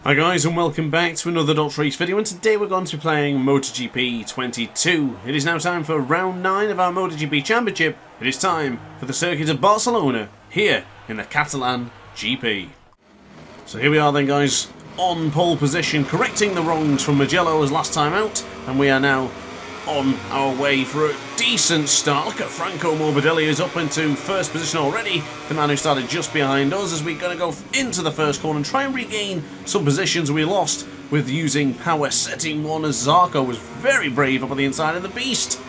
Hi guys, and welcome back to another DrAce video, and today we're going to be playing MotoGP 22. It is now time for round 9 of our MotoGP Championship. It is time for the circuit of Barcelona, here in the Catalan GP. So here we are then guys, on pole position, correcting the wrongs from Mugello's last time out, and we are now on our way for a decent start. Look at Franco Morbidelli, who's up into first position already, the man who started just behind us, as we're going to go into the first corner and try and regain some positions we lost with using power setting 1, as Zarco was very brave up on the inside of the beast,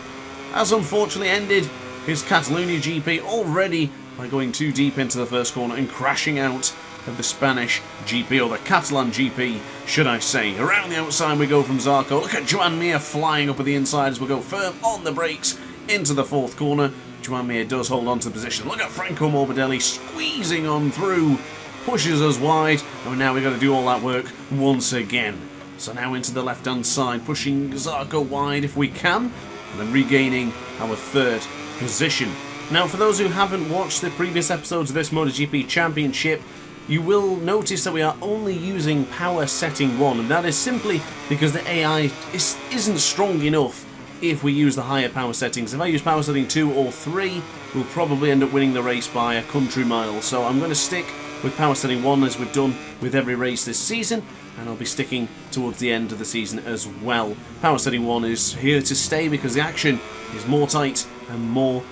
as unfortunately ended his Catalunya GP already by going too deep into the first corner and crashing out of the Spanish GP, or the Catalan GP, should I say. Around the outside we go from Zarco. Look at Joan Mir flying up at the inside as we go firm on the brakes into the fourth corner. Joan Mir does hold on to the position. Look at Franco Morbidelli squeezing on through, pushes us wide, and now we've got to do all that work once again. So now into the left hand side, pushing Zarco wide if we can, and then regaining our third position. Now for those who haven't watched the previous episodes of this MotoGP Championship, you will notice that we are only using power setting 1, and that is simply because the AI isn't strong enough if we use the higher power settings. If I use power setting 2 or 3, we'll probably end up winning the race by a country mile. So I'm going to stick with power setting 1 as we've done with every race this season, and I'll be sticking towards the end of the season as well. Power setting 1 is here to stay because the action is more tight and more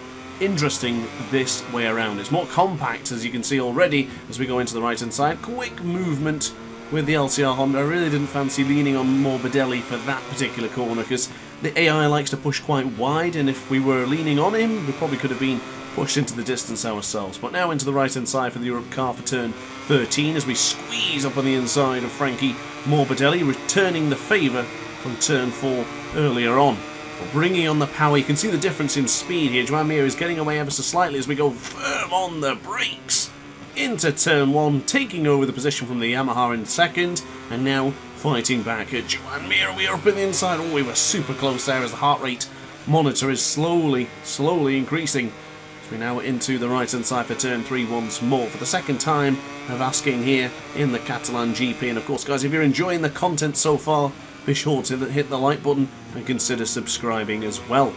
interesting this way around. It's more compact, as you can see already as we go into the right hand side. Quick movement with the LCR Honda. I really didn't fancy leaning on Morbidelli for that particular corner because the AI likes to push quite wide, and if we were leaning on him we probably could have been pushed into the distance ourselves. But now into the right hand side for the Europe car for turn 13 as we squeeze up on the inside of Frankie Morbidelli, returning the favour from turn 4 earlier on. But bringing on the power, you can see the difference in speed here. Joan Mir is getting away ever so slightly as we go firm on the brakes into turn 1, taking over the position from the Yamaha in second, and now fighting back at Joan Mir. We are up in the inside. Oh, we were super close there as the heart rate monitor is slowly increasing. So we're now into the right hand side for turn 3 once more for the second time of asking here in the Catalan GP. And of course guys, if you're enjoying the content so far, be sure to hit the like button and consider subscribing as well.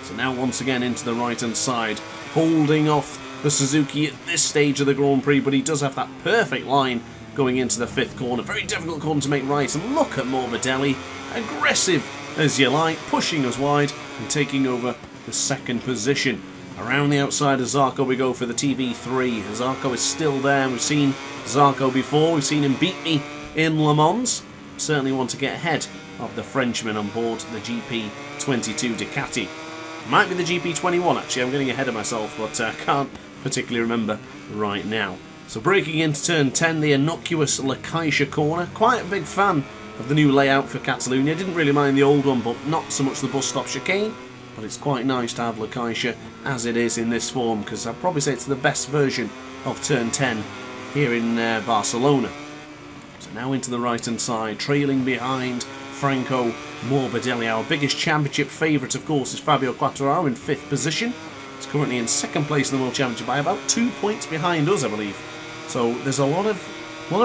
So now once again into the right hand side, holding off the Suzuki at this stage of the Grand Prix, but he does have that perfect line going into the fifth corner. Very difficult corner to make right, and look at Morbidelli, aggressive as you like, pushing us wide and taking over the second position. Around the outside of Zarco we go for the TV3. Zarco is still there. We've seen Zarco before, we've seen him beat me in Le Mans. Certainly want to get ahead of the Frenchman on board the GP22 Ducati. Might be the GP21 actually, I'm getting ahead of myself, but I can't particularly remember right now. So breaking into turn 10, the innocuous La Caixa corner. Quite a big fan of the new layout for Catalunya. Didn't really mind the old one, but not so much the bus stop chicane. But it's quite nice to have La Caixa as it is in this form, because I'd probably say it's the best version of turn 10 here in Barcelona. So now into the right hand side, trailing behind Franco Morbidelli. Our biggest championship favourite, of course, is Fabio Quartararo in 5th position. He's currently in 2nd place in the World Championship by about 2 points behind us, I believe. So there's a lot of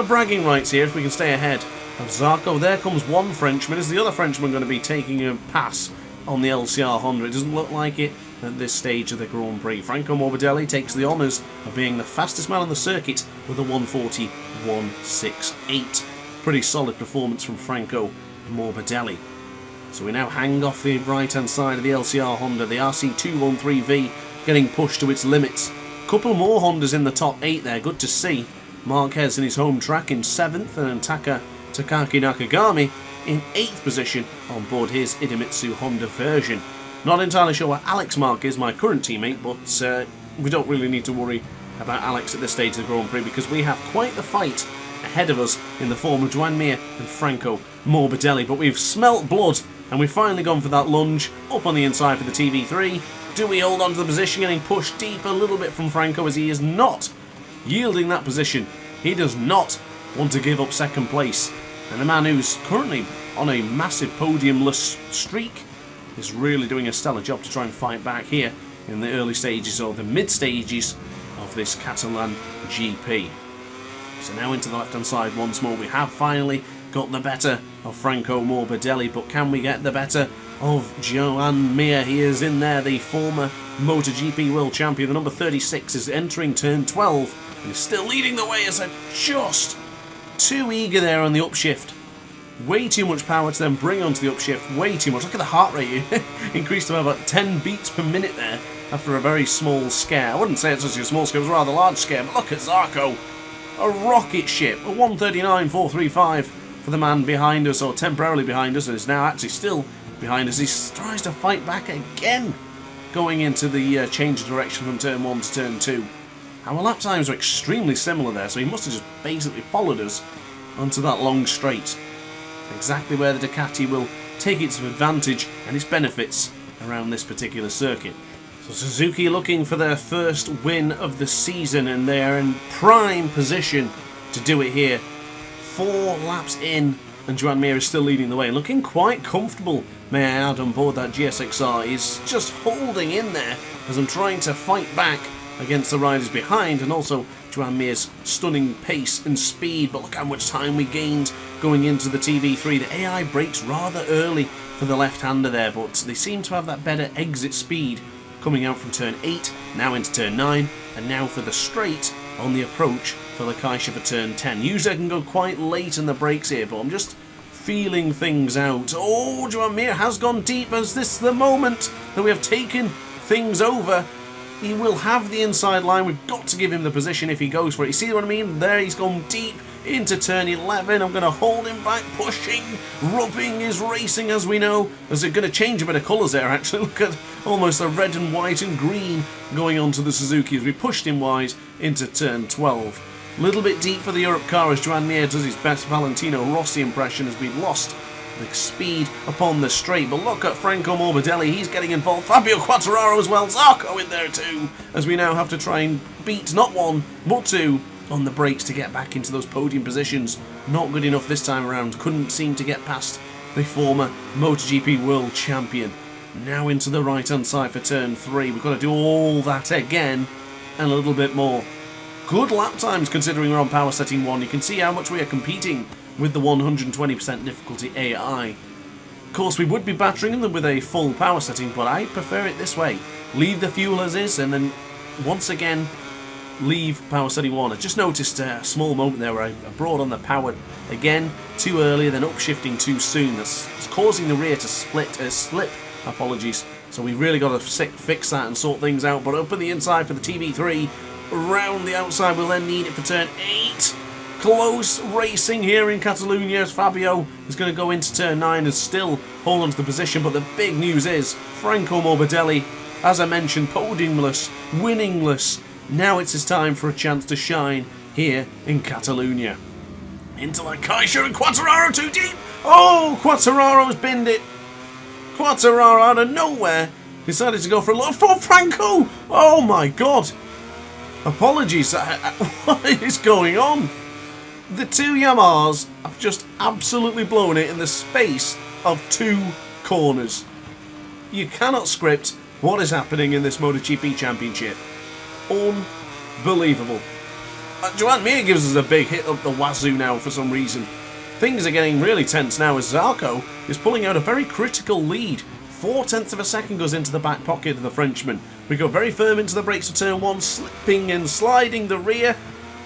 bragging rights here if we can stay ahead of Zarco. There comes one Frenchman. Is the other Frenchman going to be taking a pass on the LCR Honda? It doesn't look like it at this stage of the Grand Prix. Franco Morbidelli takes the honours of being the fastest man on the circuit with a 1:40.168. Pretty solid performance from Franco Morbidelli. So we now hang off the right hand side of the LCR Honda, the RC213V getting pushed to its limits. Couple more Hondas in the top 8 there, good to see. Marquez in his home track in 7th, and Takaki Nakagami in 8th position on board his Idemitsu Honda version. Not entirely sure where Alex Mark is, my current teammate, but we don't really need to worry about Alex at this stage of the Grand Prix because we have quite the fight ahead of us in the form of Joan Mir and Franco Morbidelli. But we've smelt blood and we've finally gone for that lunge up on the inside for the TV3. Do we hold on to the position, getting pushed deep a little bit from Franco as he is not yielding that position. He does not want to give up 2nd place. And the man who's currently on a massive podiumless streak is really doing a stellar job to try and fight back here in the early stages or the mid stages of this Catalan GP. So now into the left-hand side once more. We have finally got the better of Franco Morbidelli, but can we get the better of Joan Mir? He is in there, the former MotoGP World Champion. The number 36 is entering turn 12 and is still leading the way as they're just too eager there on the upshift. Way too much power to then bring onto the upshift, way too much. Look at the heart rate, increased to about 10 beats per minute there after a very small scare. I wouldn't say it's such a small scare, it was a rather large scare, but look at Zarco. A rocket ship, a 139.435 for the man behind us, or temporarily behind us, and is now actually still behind us. He tries to fight back again, going into the change of direction from turn 1 to turn 2. Our lap times are extremely similar there, so he must have just basically followed us onto that long straight. Exactly where the Ducati will take its advantage and its benefits around this particular circuit. So Suzuki looking for their first win of the season, and they are in prime position to do it here. 4 laps in, and Joan Mir is still leading the way, looking quite comfortable, may I add, on board that GSXR. He's just holding in there as I'm trying to fight back against the riders behind, and also Joan Mir's stunning pace and speed. But look how much time we gained going into the TV3. The AI brakes rather early for the left-hander there, but they seem to have that better exit speed coming out from turn 8, now into turn 9, and now for the straight on the approach for the Kaisha for turn 10. Usually I can go quite late in the brakes here, but I'm just feeling things out. Oh, Joan Mir has gone deep. Is this the moment that we have taken things over? He will have the inside line. We've got to give him the position if he goes for it. You see what I mean? There, he's gone deep into turn 11. I'm going to hold him back, pushing, rubbing is racing, as we know. As they're going to change a bit of colours there, actually. Look at almost the red and white and green going on to the Suzuki as we pushed him wide into turn 12. A little bit deep for the Europe car as Joan Mir does his best Valentino Rossi impression as we've lost the speed upon the straight. But look at Franco Morbidelli, he's getting involved. Fabio Quartararo as well, Zarco in there too, as we now have to try and beat not 1 but 2 on the brakes to get back into those podium positions. Not good enough this time around, couldn't seem to get past the former MotoGP World Champion. Now into the right hand side for turn 3, we've got to do all that again and a little bit more. Good lap times considering we're on power setting 1. You can see how much we are competing with the 120% difficulty AI. Of course, we would be battering them with a full power setting, but I prefer it this way. Leave the fuel as is, and then once again leave power setting 1. I just noticed a small moment there where I brought on the power again too early, then upshifting too soon. That's causing the rear to slip. Apologies. So we really got to fix that and sort things out. But up on the inside for the TV3, around the outside, we'll then need it for turn 8. Close racing here in Catalunya as Fabio is going to go into turn 9 and still hold on to the position. But the big news is Franco Morbidelli, as I mentioned, podiumless, winningless. Now it's his time for a chance to shine here in Catalunya. Into like Kaisha and Quartararo too deep. Oh, Quartararo's binned it. Quartararo out of nowhere decided to go for a look for Franco. Oh my god. Apologies. What is going on? The 2 Yamahas have just absolutely blown it in the space of 2 corners. You cannot script what is happening in this MotoGP Championship. Unbelievable. Joan Mir gives us a big hit up the wazoo now for some reason. Things are getting really tense now as Zarco is pulling out a very critical lead. 0.4 of a second goes into the back pocket of the Frenchman. We go very firm into the brakes for turn 1, slipping and sliding the rear.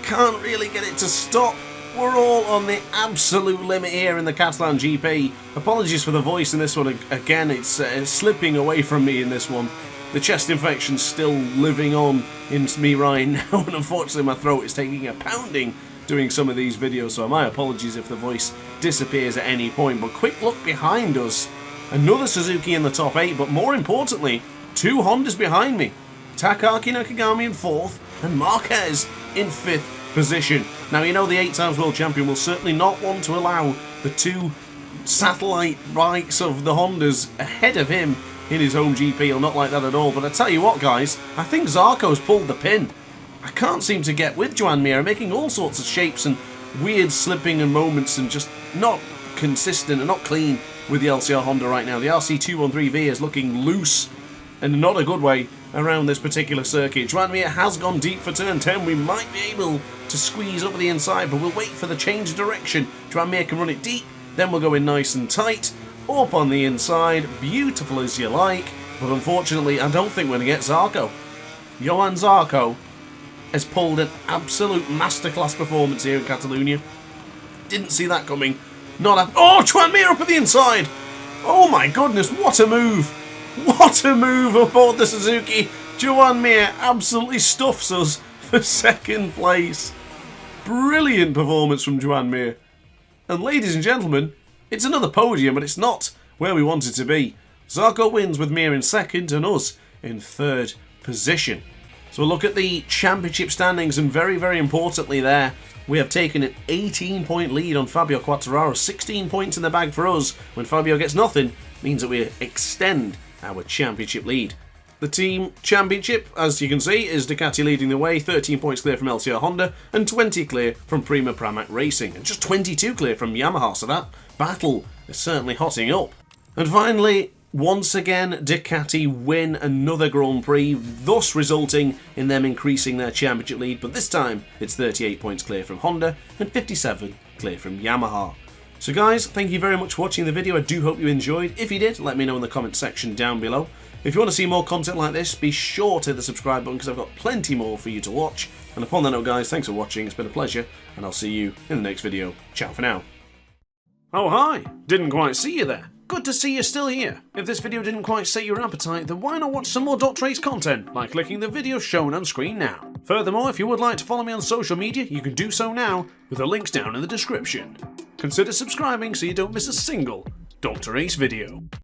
Can't really get it to stop. We're all on the absolute limit here in the Catalan GP. Apologies for the voice in this one. Again, it's slipping away from me in this one. The chest infection's still living on in me right now, and unfortunately my throat is taking a pounding doing some of these videos, so my apologies if the voice disappears at any point. But quick look behind us. Another Suzuki in the top 8, but more importantly, 2 Hondas behind me. Takaki Nakagami in 4th, and Marquez in 5th position. Now, you know the 8 times world champion will certainly not want to allow the 2 satellite bikes of the Hondas ahead of him in his home GP. He'll not like that at all. But I tell you what, guys, I think Zarco's pulled the pin. I can't seem to get with Joan Mir, making all sorts of shapes and weird slipping and moments and just not consistent and not clean with the LCR Honda right now. The RC213V is looking loose and not a good way, around this particular circuit. Joan Mir has gone deep for turn 10. We might be able to squeeze over the inside, but we'll wait for the change of direction. Joan Mir can run it deep, then we'll go in nice and tight, up on the inside, beautiful as you like, but unfortunately I don't think we're going to get Zarco. Johan Zarco has pulled an absolute masterclass performance here in Catalunya. Didn't see that coming. Oh, Joan Mir up at the inside! Oh my goodness, what a move! What a move aboard the Suzuki! Joan Mir absolutely stuffs us for second place. Brilliant performance from Joan Mir. And ladies and gentlemen, it's another podium, but it's not where we want it to be. Zarco wins with Mir in second and us in third position. So we'll look at the championship standings, and very, very importantly there, we have taken an 18-point lead on Fabio Quartararo. 16 points in the bag for us. When Fabio gets nothing, means that we extend our championship lead. The team championship, as you can see, is Ducati leading the way, 13 points clear from LCR Honda, and 20 clear from Prima Pramac Racing, and just 22 clear from Yamaha, so that battle is certainly hotting up. And finally, once again, Ducati win another Grand Prix, thus resulting in them increasing their championship lead, but this time it's 38 points clear from Honda and 57 clear from Yamaha. So guys, thank you very much for watching the video. I do hope you enjoyed. If you did, let me know in the comment section down below. If you want to see more content like this, be sure to hit the subscribe button because I've got plenty more for you to watch. And upon that note guys, thanks for watching, it's been a pleasure, and I'll see you in the next video. Ciao for now. Oh hi, didn't quite see you there. Good to see you're still here. If this video didn't quite sate your appetite, then why not watch some more DrAce content by clicking the video shown on screen now. Furthermore, if you would like to follow me on social media, you can do so now with the links down in the description. Consider subscribing so you don't miss a single DrAce video.